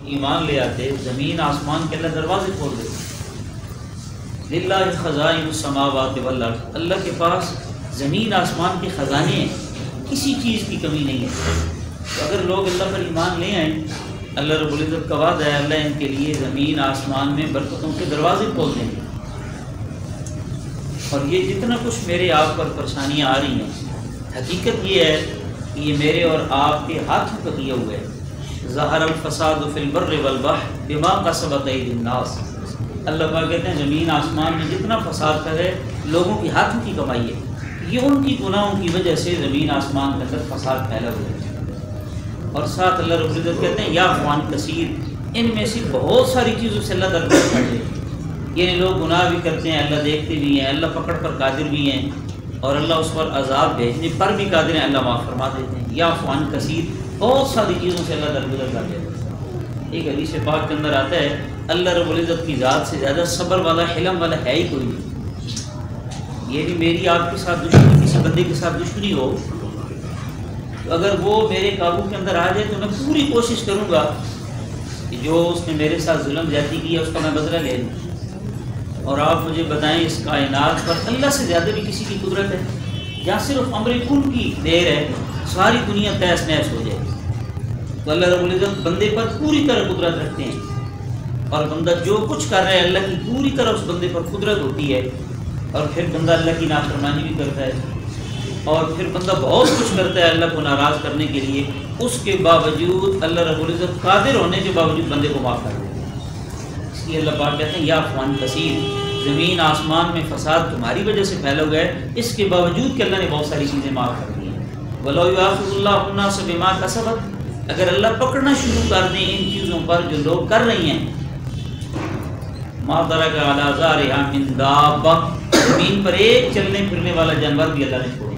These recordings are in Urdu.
ایمان لے آتے زمین آسمان کے اللہ دروازے کھول دیتے. للہ خزائن السماوات والارض، اللہ کے پاس زمین آسمان کے خزانے ہیں، کسی چیز کی کمی نہیں ہے. تو اگر لوگ اللہ پر ایمان لے آئیں، اللہ رب العزت کا وعدہ ہے اللہ ان کے لیے زمین آسمان میں برکتوں کے دروازے کھول دیں گے. اور یہ جتنا کچھ میرے آپ پر پریشانیاں آ رہی ہیں، حقیقت یہ ہے کہ یہ میرے اور آپ کے ہاتھوں کا کیا ہوا ہے. ظہر الفساد فی البر والبحر بما کسبت ایدی الناس. اللہ پاک کہتے ہیں زمین آسمان میں جتنا فساد کر ہے لوگوں کے ہاتھوں کی کمائی ہے. یہ ان کی گناہوں کی وجہ سے زمین آسمان کے اندر فساد پھیلا ہوا ہے. اور ساتھ اللہ رب العزت کہتے ہیں یا اخوان کثیر، ان میں سے بہت ساری چیزوں سے اللہ درگزر کر دے. یعنی لوگ گناہ بھی کرتے ہیں، اللہ دیکھتے بھی ہیں، اللہ پکڑ پر قادر بھی ہیں، اور اللہ اس پر عذاب بھیجنے پر بھی قادر ہیں، اللہ معاف فرما دیتے ہیں. یا اخوان کثیر، بہت ساری چیزوں سے اللہ درگزر کر دیتے ہیں. ایک حدیث پاک کے اندر آتا ہے اللہ رب العزت کی ذات سے زیادہ صبر والا حلم والا ہے ہی کوئی نہیں. یہ بھی میری آپ کے ساتھ دشمنی، کسی بندے کے ساتھ دشمنی ہو تو اگر وہ میرے قابو کے اندر آ جائے تو میں پوری کوشش کروں گا کہ جو اس نے میرے ساتھ ظلم زیادتی کی ہے اس کا میں بدلہ لے لوں. اور آپ مجھے بتائیں اس کائنات پر اللہ سے زیادہ بھی کسی کی قدرت ہے؟ یا صرف امر کن کی دیر ہے ساری دنیا تہس نہس ہو جائے. تو اللہ رب العزت بندے پر پوری طرح قدرت رکھتے ہیں، اور بندہ جو کچھ کر رہا ہے اللہ کی پوری طرح اس بندے پر قدرت ہوتی ہے. اور پھر بندہ اللہ کی نافرمانی بھی کرتا ہے، اور پھر بندہ بہت کچھ کرتا ہے اللہ کو ناراض کرنے کے لیے. اس کے باوجود اللہ رب العزت قادر ہونے کے باوجود بندے کو معاف کر دیتے ہیں. اس لیے اللہ پاک کہتے ہیں یا اخوان کثیر، زمین آسمان میں فساد تمہاری وجہ سے پھیلا ہوا ہے، اس کے باوجود کہ اللہ نے بہت ساری چیزیں معاف کر دی ہیں. وَلَوْ يُؤَاخِذُ اللَّهُ النَّاسَ بِمَا كَسَبَتْ، اگر اللہ پکڑنا شروع کر دیں ان چیزوں پر جو لوگ کر رہی ہیں، مَا تَرَكَ عَلَىٰ ظَهْرِهَا مِن دَابَّةٍ، زمین پر ایک چلنے پھرنے والا جانور بھی اللہ نے چھوڑے.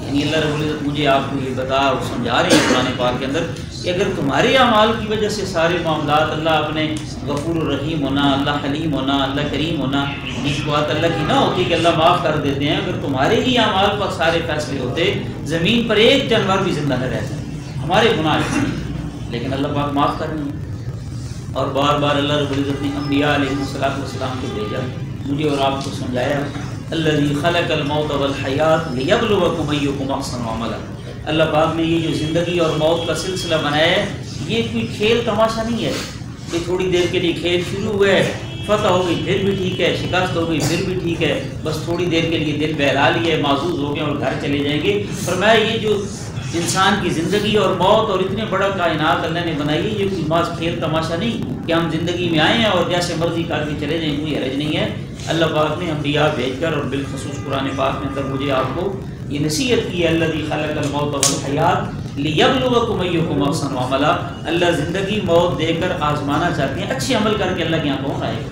یعنی اللہ رب العزت مجھے آپ کو یہ بتا اور سمجھا رہے ہیں قرآن پاک کے اندر کہ اگر تمہارے اعمال کی وجہ سے سارے معاملات اللہ اپنے غفور الرحیم ہونا، اللہ حلیم ہونا، اللہ کریم ہونا، اس بات اللہ کی نہ ہوتی کہ اللہ معاف کر دیتے ہیں، اگر تمہارے ہی اعمال پر سارے فیصلے ہوتے زمین پر ایک جانور بھی زندہ نہ رہتا. ہمارے گناہ ہیں لیکن اللہ پاک معاف کر رہے ہیں. اور بار بار اللہ رب العزت نے انبیاء علیہ السلام کو بھیجا، مجھے اور آپ کو سمجھایا الذی خلق الموت والحیات لیبلوکم ایکم احسن عملا. اللہ پاک نے یہ جو زندگی اور موت کا سلسلہ بنایا ہے یہ کوئی کھیل تماشا نہیں ہے کہ تھوڑی دیر کے لیے کھیل شروع ہوئے، فتح ہو گئی پھر بھی ٹھیک ہے، شکست ہو گئی پھر بھی ٹھیک ہے، بس تھوڑی دیر کے لیے دل بہلا لیے، معزوز ہو گئے اور گھر چلے جائیں گے. فرمایا یہ جو انسان کی زندگی اور موت اور اتنے بڑا کائنات اللہ نے بنائی ہے یہ کوئی محض کھیل تماشا نہیں کہ ہم زندگی میں آئے ہیں اور جیسے مرضی کر کے چلے جائیں، کوئی حرج نہیں ہے. اللہ پاک نے انبیاء بھیج کر اور بالخصوص قرآن پاک میں اندر مجھے آپ کو یہ نصیحت کی ہے الذی خلق الموت والحیات لیبلوکم ایکم احسن عملا. اللہ زندگی موت دے کر آزمانا چاہتے ہیں، اچھے عمل کر کے اللہ کے یہاں کون آئے گا.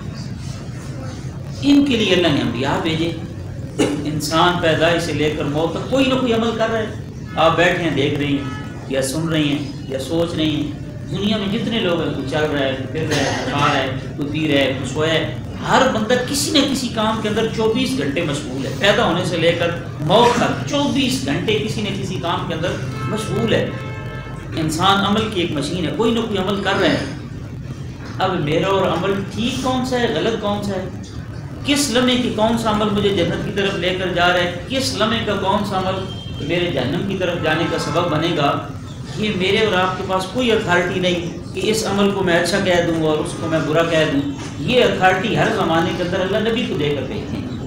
ان کے لیے اللہ نے انبیاء بھیجے. انسان پیدائش سے لے کر موت تک کوئی نہ کوئی عمل کر رہے ہیں. آپ بیٹھے ہیں دیکھ رہے ہیں یا سن رہے ہیں یا سوچ رہے ہیں، دنیا میں جتنے لوگ ہیں کوئی چل رہا ہے، کوئی پھر رہا ہے، کھا رہا ہے، کوئی پی رہا ہے، کوئی سویا ہے. ہر بندہ کسی نہ کسی کام کے اندر 24 گھنٹے مشغول ہے. پیدا ہونے سے لے کر موت تک 24 گھنٹے کسی نہ کسی کام کے اندر مشغول ہے. انسان عمل کی ایک مشین ہے، کوئی نہ کوئی عمل کر رہے ہیں. اب میرا اور عمل ٹھیک کون سا ہے، غلط کون سا ہے، کس لمحے کی کون سا عمل مجھے جنت کی طرف لے کر جا رہا ہے، کس لمحے کا کون سا عمل میرے جہنم کی طرف جانے کا سبب بنے گا، یہ میرے اور آپ کے پاس کوئی اتھارٹی نہیں کہ اس عمل کو میں اچھا کہہ دوں اور اس کو میں برا کہہ دوں. یہ اتھارٹی ہر زمانے کے اندر اللہ نبی کو دے کر بھیجتے ہیں.